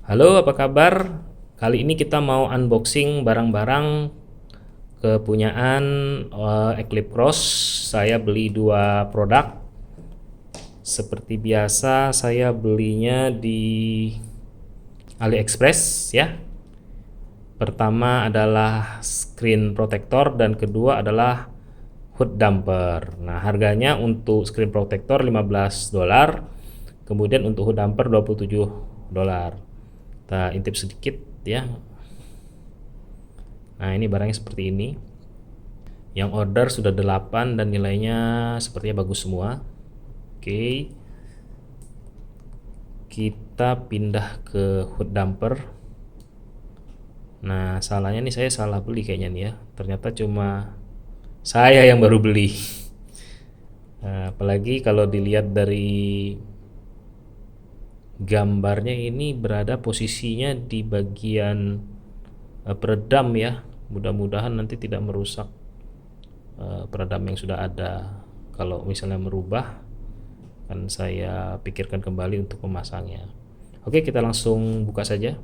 Halo, apa kabar? Kali ini kita mau unboxing barang-barang kepunyaan Eclipse Cross. Saya beli dua produk. Seperti biasa, saya belinya di AliExpress ya. Pertama adalah screen protector dan kedua adalah hood damper. Nah, harganya untuk screen protector $15, kemudian untuk hood damper $27. Kita intip sedikit ya. Nah, ini barangnya seperti ini. Yang order sudah 8 dan nilainya sepertinya bagus semua. Oke. Kita pindah ke hood damper. Nah, salahnya nih saya salah beli kayaknya nih ya. Ternyata cuma saya yang baru beli. Nah, apalagi kalau dilihat dari gambarnya ini berada posisinya di bagian peredam ya. Mudah-mudahan nanti tidak merusak peredam yang sudah ada. Kalau misalnya merubah, kan saya pikirkan kembali untuk memasangnya. Oke, kita langsung buka saja.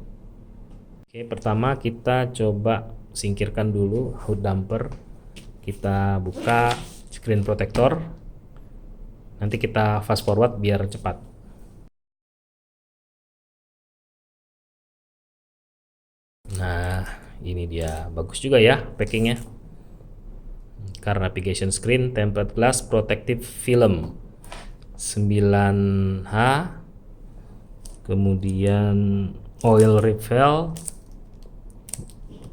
Oke, pertama kita coba singkirkan dulu hood damper. Kita buka screen protector. Nanti kita fast forward biar cepat. Nah, ini dia. Bagus juga ya packingnya. Car navigation screen, tempered glass, protective film 9H, kemudian oil refill,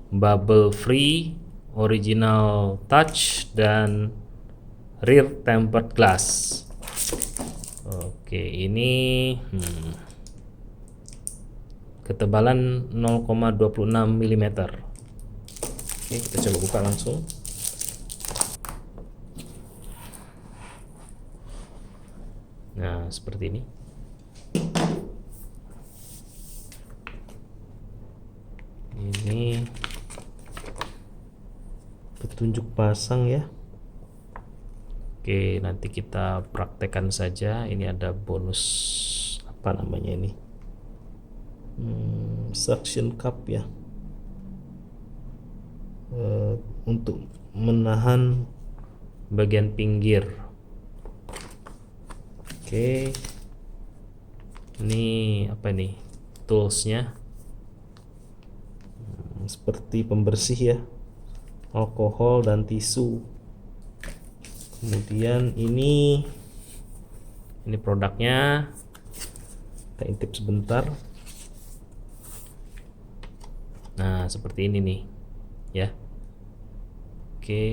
bubble free, original touch, dan rear tempered glass. Oke, ini ketebalan 0,26 mm. Oke, kita coba buka langsung. Nah, seperti ini. Ini petunjuk pasang ya. Oke, nanti kita praktekkan saja. Ini ada bonus apa namanya ini? Suction cup ya. Untuk menahan bagian pinggir. Oke, ini apa nih toolsnya? Seperti pembersih ya, alkohol dan tisu. Kemudian ini produknya. Kita intip sebentar. Nah, seperti ini nih ya. Oke,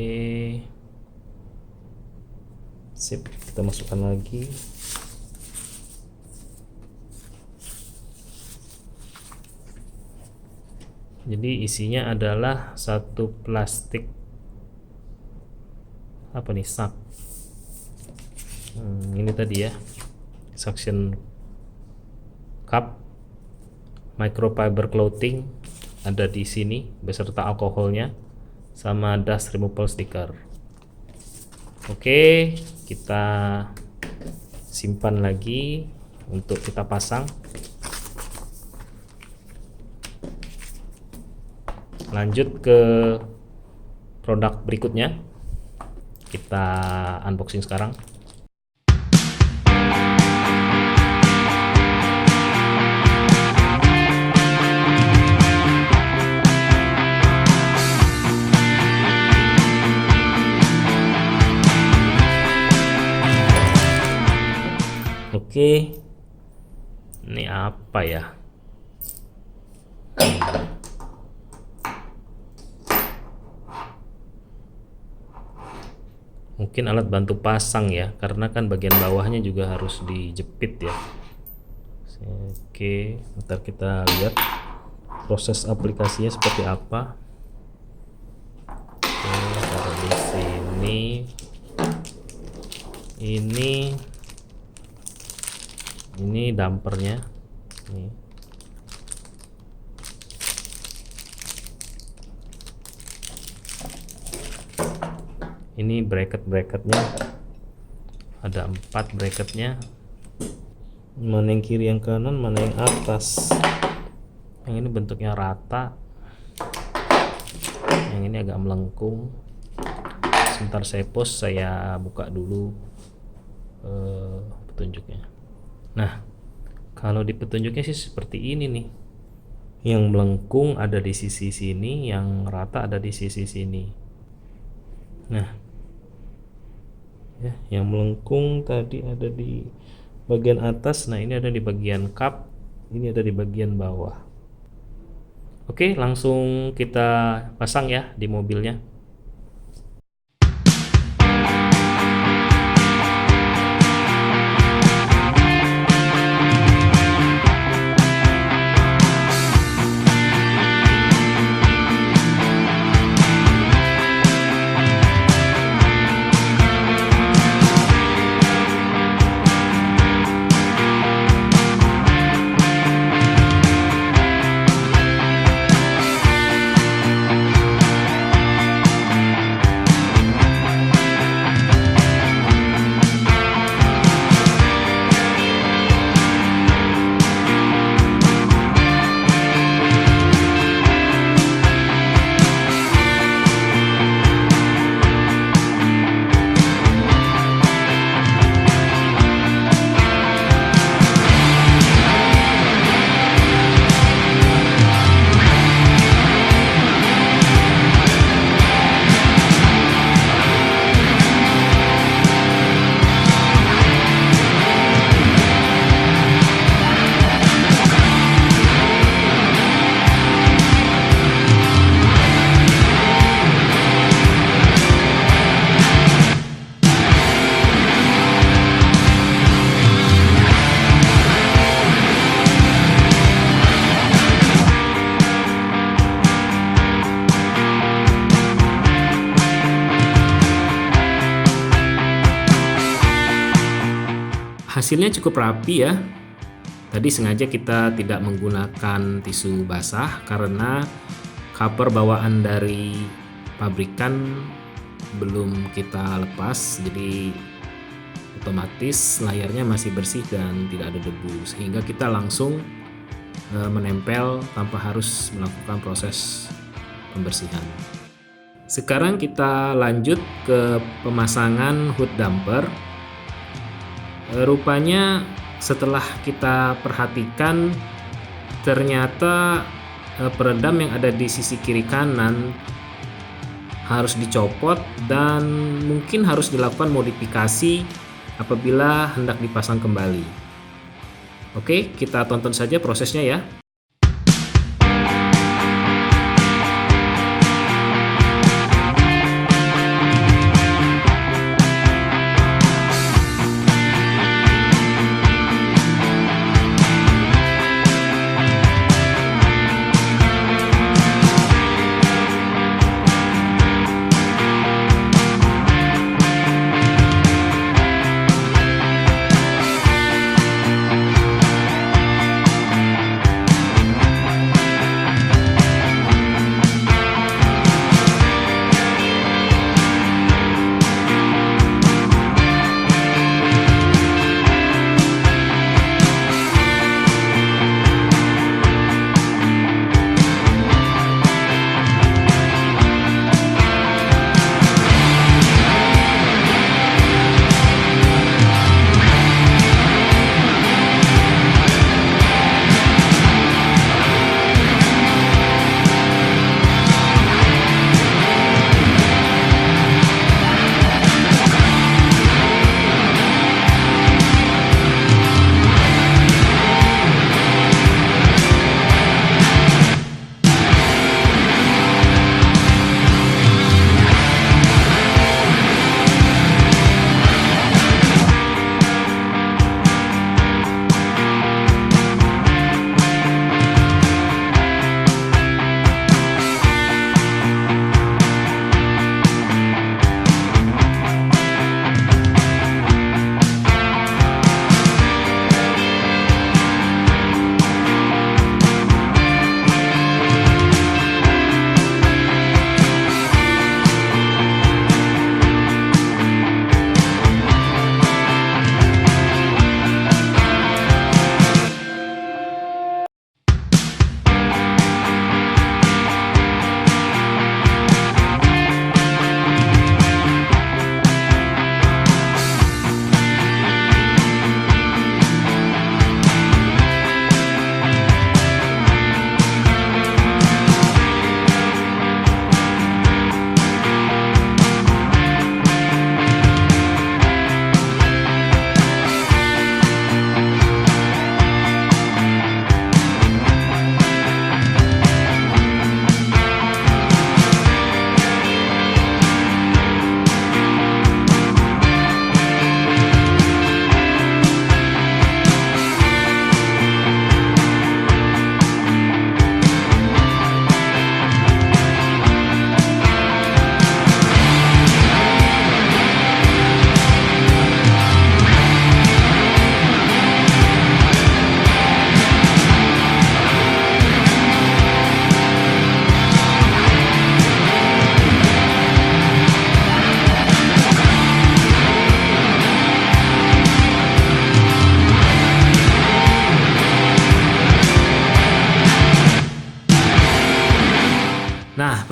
sip, kita masukkan lagi. Jadi isinya adalah satu plastik apa nih, sak. Ini tadi ya, suction cup, microfiber clothing ada di sini beserta alkoholnya, sama dust removal sticker. Oke, kita simpan lagi untuk kita pasang. Lanjut ke produk berikutnya. Kita unboxing sekarang. Oke, ini apa ya? Mungkin alat bantu pasang ya, karena kan bagian bawahnya juga harus dijepit ya. Oke, ntar kita lihat proses aplikasinya seperti apa. Oke, taruh di sini. Ini dampernya nih. Ini bracket-bracketnya, ada 4 bracketnya, mana yang kiri yang kanan, mana yang atas. Yang ini bentuknya rata, yang ini agak melengkung. Sebentar saya pause, saya buka dulu petunjuknya. Nah, kalau di petunjuknya sih seperti ini nih. Yang melengkung ada di sisi sini, yang rata ada di sisi sini. Nah, ya, yang melengkung tadi ada di bagian atas, nah ini ada di bagian kap, ini ada di bagian bawah. Oke, langsung kita pasang ya di mobilnya. Hasilnya cukup rapi ya. Tadi sengaja kita tidak menggunakan tisu basah karena cover bawaan dari pabrikan belum kita lepas, jadi otomatis layarnya masih bersih dan tidak ada debu, sehingga kita langsung menempel tanpa harus melakukan proses pembersihan. Sekarang kita lanjut ke pemasangan hood damper. Rupanya setelah kita perhatikan, ternyata peredam yang ada di sisi kiri kanan harus dicopot dan mungkin harus dilakukan modifikasi apabila hendak dipasang kembali. Oke, kita tonton saja prosesnya ya.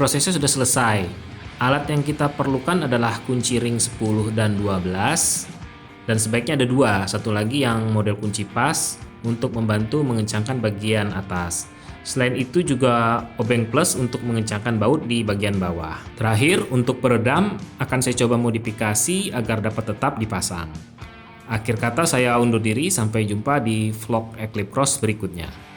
prosesnya sudah selesai. Alat yang kita perlukan adalah kunci ring 10 dan 12, dan sebaiknya ada dua, satu lagi yang model kunci pas untuk membantu mengencangkan bagian atas. Selain itu juga obeng plus untuk mengencangkan baut di bagian bawah. Terakhir, untuk peredam akan saya coba modifikasi agar dapat tetap dipasang. Akhir kata saya undur diri, sampai jumpa di vlog Eclipse Cross berikutnya.